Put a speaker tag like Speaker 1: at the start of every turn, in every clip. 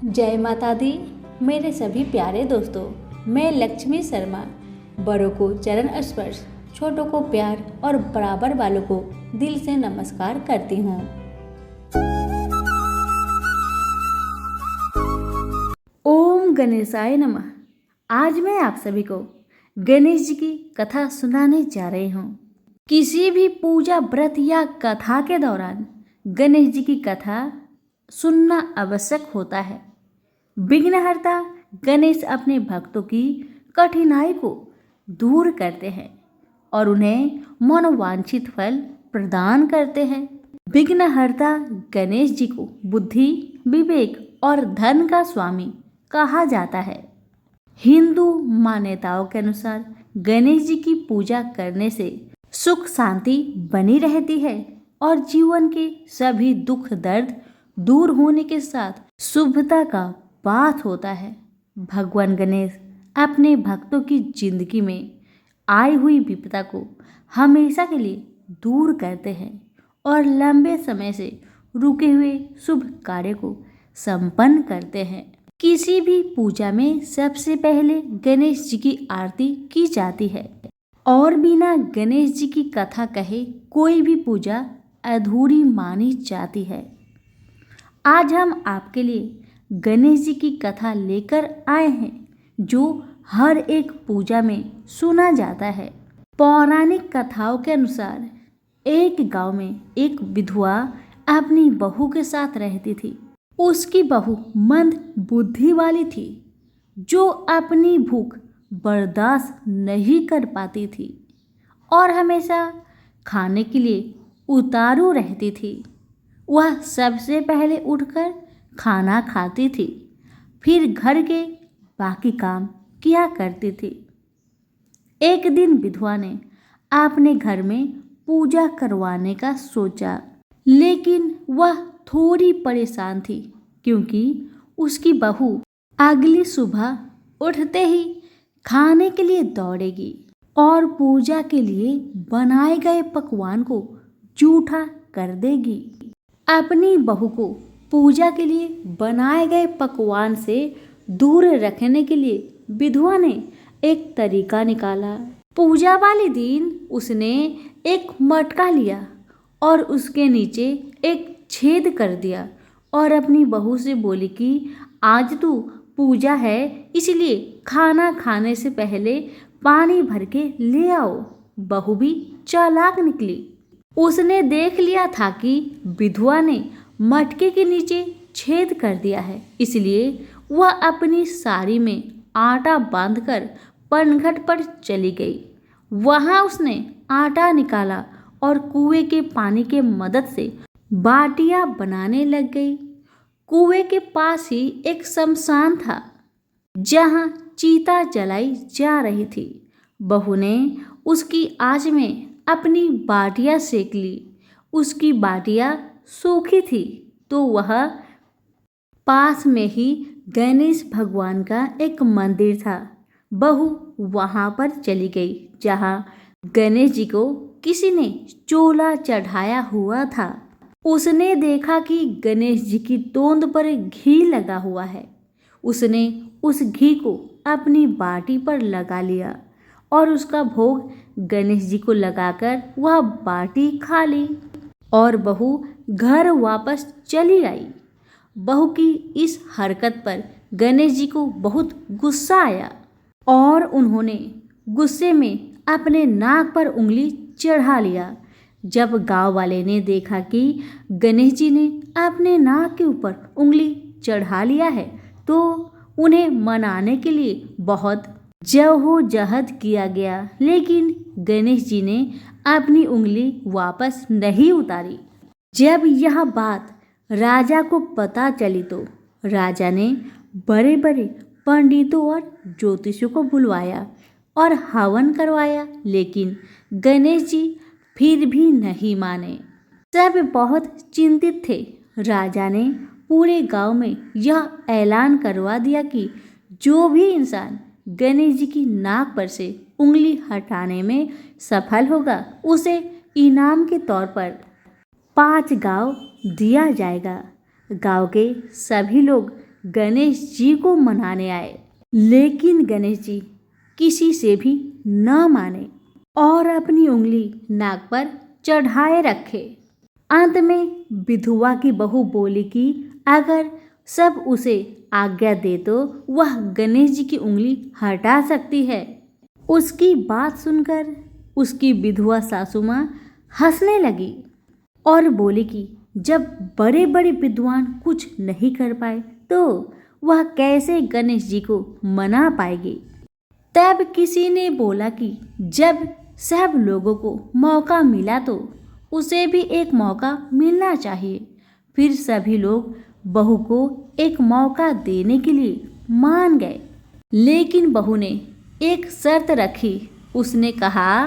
Speaker 1: जय माता दी। मेरे सभी प्यारे दोस्तों, मैं लक्ष्मी शर्मा बड़ों को चरण स्पर्श, छोटों को प्यार और बराबर वालों को दिल से नमस्कार करती हूँ। ओम गणेशाय नमः। आज मैं आप सभी को गणेश जी की कथा सुनाने जा रही हूँ। किसी भी पूजा व्रत या कथा के दौरान गणेश जी की कथा सुनना आवश्यक होता है। विघ्नहर्ता गणेश अपने भक्तों की कठिनाई को दूर करते हैं और उन्हें मनोवांछित फल प्रदान करते हैं। विघ्नहर्ता गणेश जी को बुद्धि, विवेक और धन का स्वामी कहा जाता है। हिंदू मान्यताओं के अनुसार गणेश जी की पूजा करने से सुख शांति बनी रहती है और जीवन के सभी दुख दर्द दूर होने के साथ शुभता का बात होता है। भगवान गणेश अपने भक्तों की जिंदगी में आई हुई विपदा को हमेशा के लिए दूर करते हैं और लंबे समय से रुके हुए शुभ कार्य को संपन्न करते हैं। किसी भी पूजा में सबसे पहले गणेश जी की आरती की जाती है और बिना गणेश जी की कथा कहे कोई भी पूजा अधूरी मानी जाती है। आज हम आपके लिए गणेश जी की कथा लेकर आए हैं जो हर एक पूजा में सुना जाता है। पौराणिक कथाओं के अनुसार एक गांव में एक विधवा अपनी बहू के साथ रहती थी। उसकी बहू मंद बुद्धि वाली थी जो अपनी भूख बर्दाश्त नहीं कर पाती थी और हमेशा खाने के लिए उतारू रहती थी। वह सबसे पहले उठकर खाना खाती थी, फिर घर के बाकी काम किया करती थी। एक दिन विधवा ने अपने घर में पूजा करवाने का सोचा, लेकिन वह थोड़ी परेशान थी क्योंकि उसकी बहू अगली सुबह उठते ही खाने के लिए दौड़ेगी और पूजा के लिए बनाए गए पकवान को जूठा कर देगी। अपनी बहू को पूजा के लिए बनाए गए पकवान से दूर रखने के लिए विधवा ने एक तरीका निकाला। पूजा वाले दिन उसने एक मटका लिया और उसके नीचे एक छेद कर दिया और अपनी बहू से बोली कि आज तू पूजा है, इसलिए खाना खाने से पहले पानी भर के ले आओ। बहू भी चालाक निकली। उसने देख लिया था कि विधवा ने मटके के नीचे छेद कर दिया है, इसलिए वह अपनी साड़ी में आटा बांधकर पनघट पर चली गई। वहां उसने आटा निकाला और कुएं के पानी के मदद से बाटियां बनाने लग गई। कुएं के पास ही एक शमशान था जहां चिता जलाई जा रही थी। बहू ने उसकी आंच में अपनी बाटियां सेक ली। उसकी बाटियां सूखी थी तो वह पास में ही गणेश भगवान का एक मंदिर था। बहू वहां पर चली गई जहां गणेश जी को किसी ने चोला चढ़ाया हुआ था। उसने देखा कि गणेश जी की तोंद पर घी लगा हुआ है। उसने उस घी को अपनी बाटी पर लगा लिया और उसका भोग गणेश जी को लगाकर वह बाटी खा ली और बहू घर वापस चली आई। बहू की इस हरकत पर गणेश जी को बहुत गुस्सा आया और उन्होंने गुस्से में अपने नाक पर उंगली चढ़ा लिया। जब गांव वाले ने देखा कि गणेश जी ने अपने नाक के ऊपर उंगली चढ़ा लिया है तो उन्हें मनाने के लिए बहुत जद्दोजहद किया गया, लेकिन गणेश जी ने अपनी उंगली वापस नहीं उतारी। जब यह बात राजा को पता चली तो राजा ने बड़े बड़े पंडितों और ज्योतिषियों को बुलवाया और हवन करवाया, लेकिन गणेश जी फिर भी नहीं माने। सब बहुत चिंतित थे। राजा ने पूरे गांव में यह ऐलान करवा दिया कि जो भी इंसान गणेश जी की नाक पर से उंगली हटाने में सफल होगा उसे इनाम के तौर पर 5 गांव दिया जाएगा। गांव के सभी लोग गणेश जी को मनाने आए, लेकिन गणेश जी किसी से भी न माने और अपनी उंगली नाक पर चढ़ाए रखे। अंत में विधवा की बहू बोली कि अगर सब उसे आज्ञा दे तो वह गणेश जी की उंगली हटा सकती है। उसकी बात सुनकर उसकी विधवा सासू माँ हंसने लगी और बोली कि जब बड़े बड़े विद्वान कुछ नहीं कर पाए तो वह कैसे गणेश जी को मना पाएगी। तब किसी ने बोला कि जब सब लोगों को मौका मिला तो उसे भी एक मौका मिलना चाहिए। फिर सभी लोग बहू को एक मौका देने के लिए मान गए, लेकिन बहू ने एक शर्त रखी। उसने कहा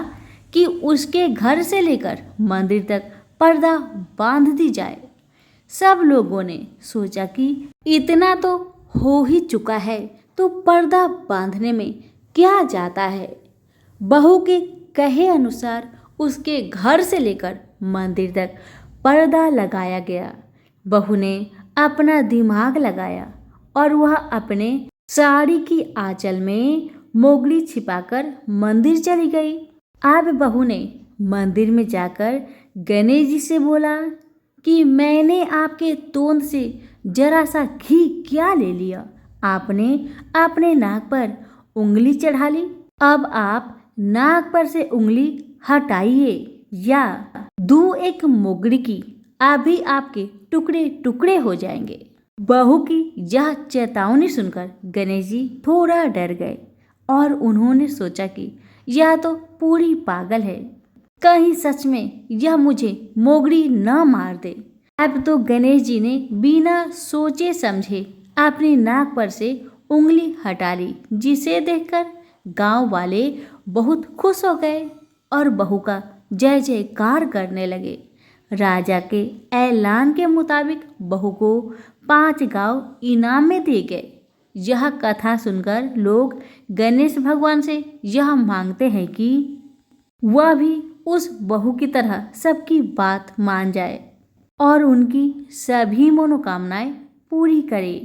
Speaker 1: कि उसके घर से लेकर मंदिर तक पर्दा बांध दी जाए। सब लोगों ने सोचा कि इतना तो हो ही चुका है तो पर्दा बांधने में क्या जाता है। बहू के कहे अनुसार उसके घर से लेकर मंदिर तक पर्दा लगाया गया। बहू ने अपना दिमाग लगाया और वह अपने साड़ी की आंचल में मोगली छिपाकर मंदिर चली गई। अब बहू ने मंदिर में जाकर गणेश जी से बोला कि मैंने आपके तोंद से जरा सा घी क्या ले लिया, आपने अपने नाक पर उंगली चढ़ा ली। अब आप नाक पर से उंगली हटाइए या दूं एक मोगड़ी की, अभी आपके टुकड़े टुकड़े हो जाएंगे। बहू की यह चेतावनी सुनकर गणेश जी थोड़ा डर गए और उन्होंने सोचा कि यह तो पूरी पागल है, कहीं सच में यह मुझे मोगड़ी न मार दे। अब तो गणेश जी ने बिना सोचे समझे अपनी नाक पर से उंगली हटा ली, जिसे देखकर गांव वाले बहुत खुश हो गए और बहू का जय जयकार करने लगे। राजा के ऐलान के मुताबिक बहू को 5 गांव इनाम में दिए गए। यह कथा सुनकर लोग गणेश भगवान से यह मांगते हैं कि वह भी उस बहू की तरह सबकी बात मान जाए और उनकी सभी मनोकामनाएं पूरी करे।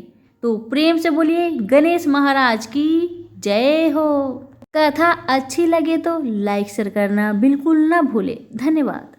Speaker 1: तो प्रेम से बोलिए गणेश महाराज की जय हो। कथा अच्छी लगे तो लाइक शेयर करना बिल्कुल ना भूले। धन्यवाद।